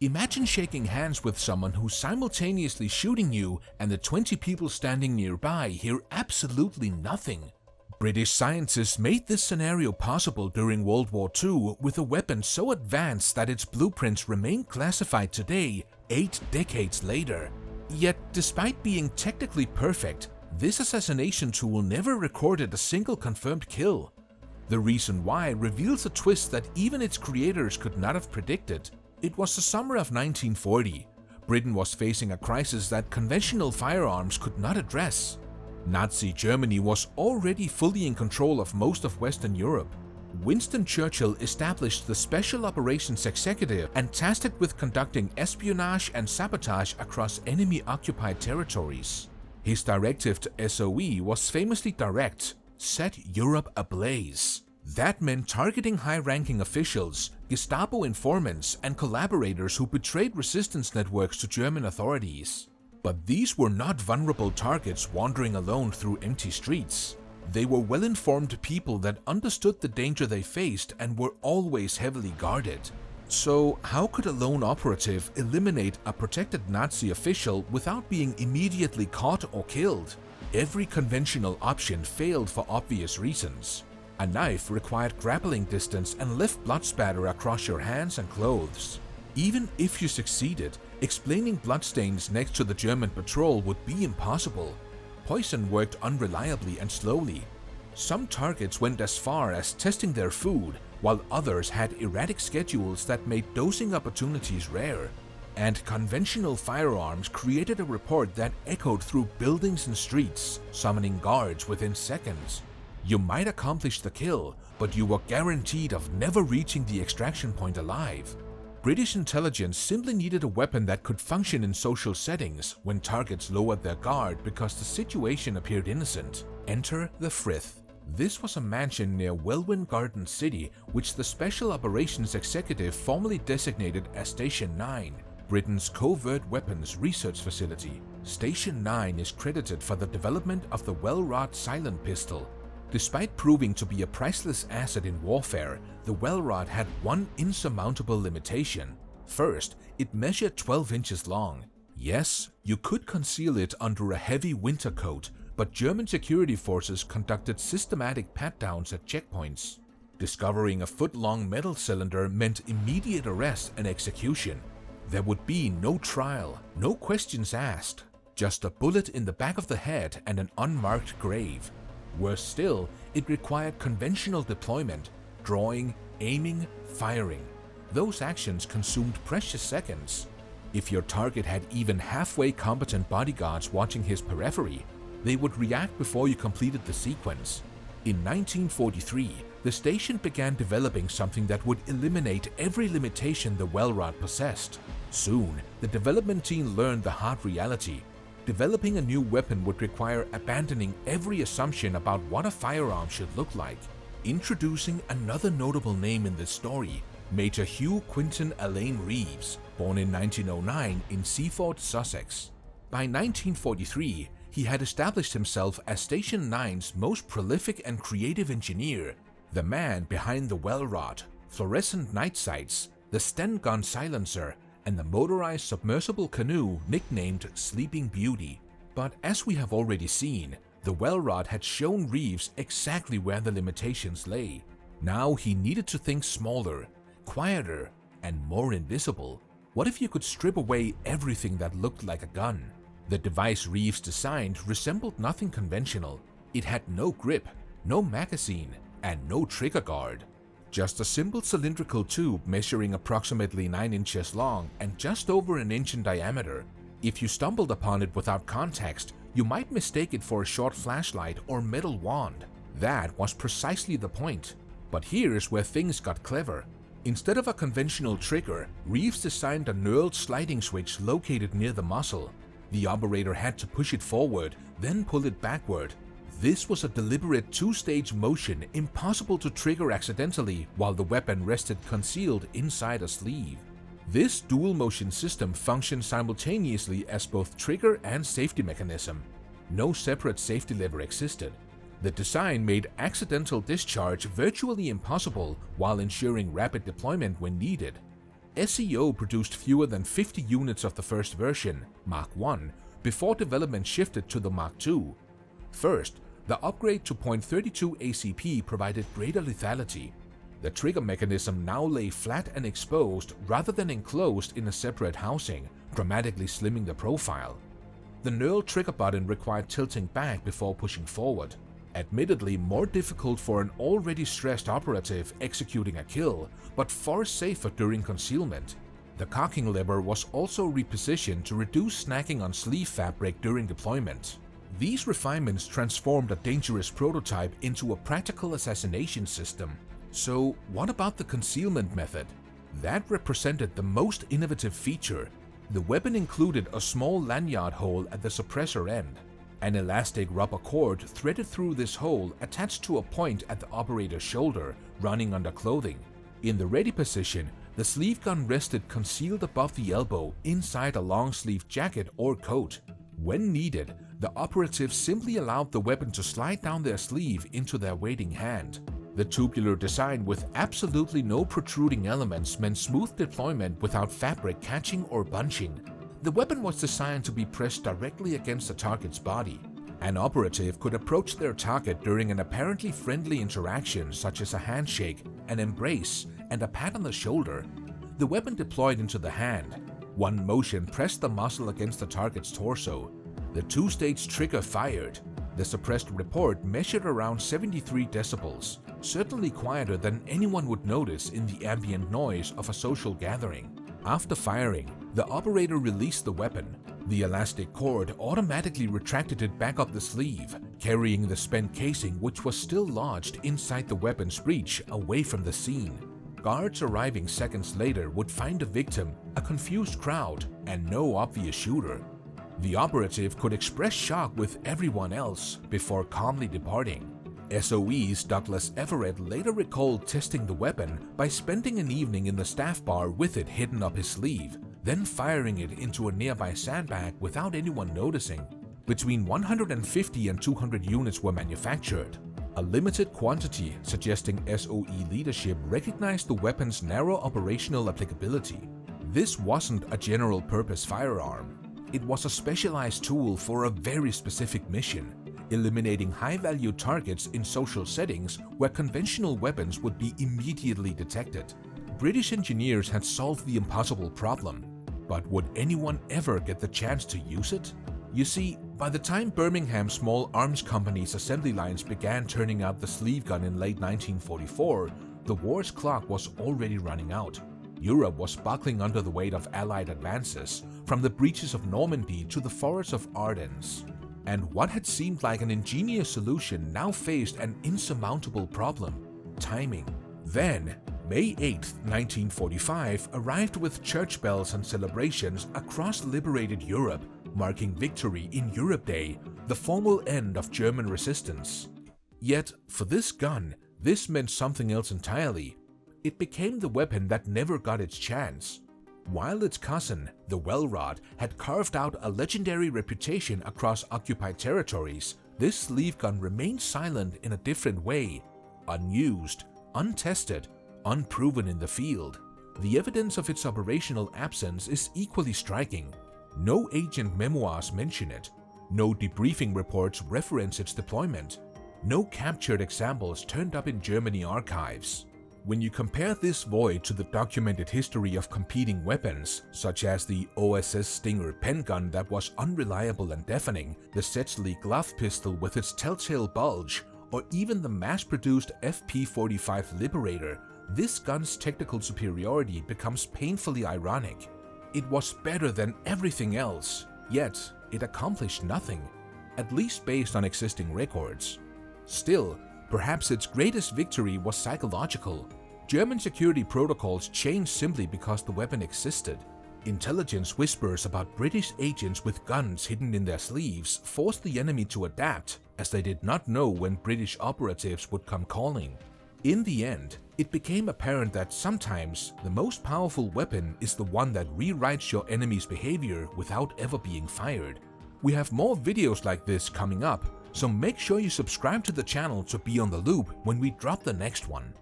Imagine shaking hands with someone who's simultaneously shooting you and the 20 people standing nearby hear absolutely nothing. British scientists made this scenario possible during World War II with a weapon so advanced that its blueprints remain classified today, 8 decades later. Yet, despite being technically perfect, this assassination tool never recorded a single confirmed kill. The reason why reveals a twist that even its creators could not have predicted. It was the summer of 1940. Britain was facing a crisis that conventional firearms could not address. Nazi Germany was already fully in control of most of Western Europe. Winston Churchill established the Special Operations Executive and tasked it with conducting espionage and sabotage across enemy-occupied territories. His directive to SOE was famously direct: set Europe ablaze. That meant targeting high-ranking officials, Gestapo informants, and collaborators who betrayed resistance networks to German authorities. But these were not vulnerable targets wandering alone through empty streets. They were well-informed people that understood the danger they faced and were always heavily guarded. So, how could a lone operative eliminate a protected Nazi official without being immediately caught or killed? Every conventional option failed for obvious reasons. A knife required grappling distance and left blood spatter across your hands and clothes. Even if you succeeded, explaining bloodstains next to the German patrol would be impossible. Poison worked unreliably and slowly. Some targets went as far as testing their food, while others had erratic schedules that made dosing opportunities rare. And conventional firearms created a report that echoed through buildings and streets, summoning guards within seconds. You might accomplish the kill, but you were guaranteed of never reaching the extraction point alive. British intelligence simply needed a weapon that could function in social settings when targets lowered their guard because the situation appeared innocent. Enter the Frith. This was a mansion near Welwyn Garden City, which the Special Operations Executive formally designated as Station 9, Britain's covert weapons research facility. Station 9 is credited for the development of the Welrod silent pistol. Despite proving to be a priceless asset in warfare, the Welrod had one insurmountable limitation. First, it measured 12 inches long. Yes, you could conceal it under a heavy winter coat, but German security forces conducted systematic pat-downs at checkpoints. Discovering a foot-long metal cylinder meant immediate arrest and execution. There would be no trial, no questions asked, just a bullet in the back of the head and an unmarked grave. Worse still, it required conventional deployment, drawing, aiming, firing. Those actions consumed precious seconds. If your target had even halfway competent bodyguards watching his periphery, they would react before you completed the sequence. In 1943, the station began developing something that would eliminate every limitation the Welrod possessed. Soon, the development team learned the hard reality. Developing a new weapon would require abandoning every assumption about what a firearm should look like. Introducing another notable name in this story, Major Hugh Quinton Alain Reeves, born in 1909 in Seaford, Sussex. By 1943, he had established himself as Station 9's most prolific and creative engineer, the man behind the Welrod, fluorescent night sights, the Sten gun silencer, and the motorized submersible canoe nicknamed Sleeping Beauty. But as we have already seen, the Welrod had shown Reeves exactly where the limitations lay. Now he needed to think smaller, quieter, and more invisible. What if you could strip away everything that looked like a gun? The device Reeves designed resembled nothing conventional. It had no grip, no magazine, and no trigger guard. Just a simple cylindrical tube measuring approximately 9 inches long and just over an inch in diameter. If you stumbled upon it without context, you might mistake it for a short flashlight or metal wand. That was precisely the point. But here's where things got clever. Instead of a conventional trigger, Reeves designed a knurled sliding switch located near the muzzle. The operator had to push it forward, then pull it backward. This was a deliberate two-stage motion impossible to trigger accidentally while the weapon rested concealed inside a sleeve. This dual-motion system functioned simultaneously as both trigger and safety mechanism. No separate safety lever existed. The design made accidental discharge virtually impossible while ensuring rapid deployment when needed. SEO produced fewer than 50 units of the first version, Mark I, before development shifted to the Mark II. First, the upgrade to .32 ACP provided greater lethality. The trigger mechanism now lay flat and exposed rather than enclosed in a separate housing, dramatically slimming the profile. The knurled trigger button required tilting back before pushing forward, admittedly more difficult for an already stressed operative executing a kill, but far safer during concealment. The cocking lever was also repositioned to reduce snagging on sleeve fabric during deployment. These refinements transformed a dangerous prototype into a practical assassination system. So what about the concealment method? That represented the most innovative feature. The weapon included a small lanyard hole at the suppressor end. An elastic rubber cord threaded through this hole attached to a point at the operator's shoulder, running under clothing. In the ready position, the sleeve gun rested concealed above the elbow inside a long-sleeved jacket or coat. When needed, the operative simply allowed the weapon to slide down their sleeve into their waiting hand. The tubular design with absolutely no protruding elements meant smooth deployment without fabric catching or bunching. The weapon was designed to be pressed directly against the target's body. An operative could approach their target during an apparently friendly interaction such as a handshake, an embrace, and a pat on the shoulder. The weapon deployed into the hand. One motion pressed the muzzle against the target's torso. The two-stage trigger fired. The suppressed report measured around 73 decibels, certainly quieter than anyone would notice in the ambient noise of a social gathering. After firing, the operator released the weapon. The elastic cord automatically retracted it back up the sleeve, carrying the spent casing which was still lodged inside the weapon's breech away from the scene. Guards arriving seconds later would find the victim, a confused crowd, and no obvious shooter. The operative could express shock with everyone else before calmly departing. SOE's Douglas Everett later recalled testing the weapon by spending an evening in the staff bar with it hidden up his sleeve, then firing it into a nearby sandbag without anyone noticing. Between 150 and 200 units were manufactured. A limited quantity suggesting SOE leadership recognized the weapon's narrow operational applicability. This wasn't a general-purpose firearm. It was a specialized tool for a very specific mission, eliminating high-value targets in social settings where conventional weapons would be immediately detected. British engineers had solved the impossible problem, but would anyone ever get the chance to use it? You see, by the time Birmingham's small arms company's assembly lines began turning out the sleeve gun in late 1944, the war's clock was already running out. Europe was buckling under the weight of Allied advances, from the breaches of Normandy to the forests of Ardennes. And what had seemed like an ingenious solution now faced an insurmountable problem: timing. Then, May 8, 1945 arrived with church bells and celebrations across liberated Europe, marking Victory in Europe Day, the formal end of German resistance. Yet, for this gun, this meant something else entirely. It became the weapon that never got its chance. While its cousin, the Wellrod, had carved out a legendary reputation across occupied territories, this sleeve gun remained silent in a different way: unused, untested, unproven in the field. The evidence of its operational absence is equally striking. No agent memoirs mention it. No debriefing reports reference its deployment. No captured examples turned up in Germany archives. When you compare this void to the documented history of competing weapons, such as the OSS Stinger pen gun that was unreliable and deafening, the Setsley glove pistol with its telltale bulge, or even the mass-produced FP45 Liberator, this gun's technical superiority becomes painfully ironic. It was better than everything else, yet it accomplished nothing, at least based on existing records. Still, perhaps its greatest victory was psychological. German security protocols changed simply because the weapon existed. Intelligence whispers about British agents with guns hidden in their sleeves forced the enemy to adapt, as they did not know when British operatives would come calling. In the end, it became apparent that sometimes the most powerful weapon is the one that rewrites your enemy's behavior without ever being fired. We have more videos like this coming up, so make sure you subscribe to the channel to be on the loop when we drop the next one.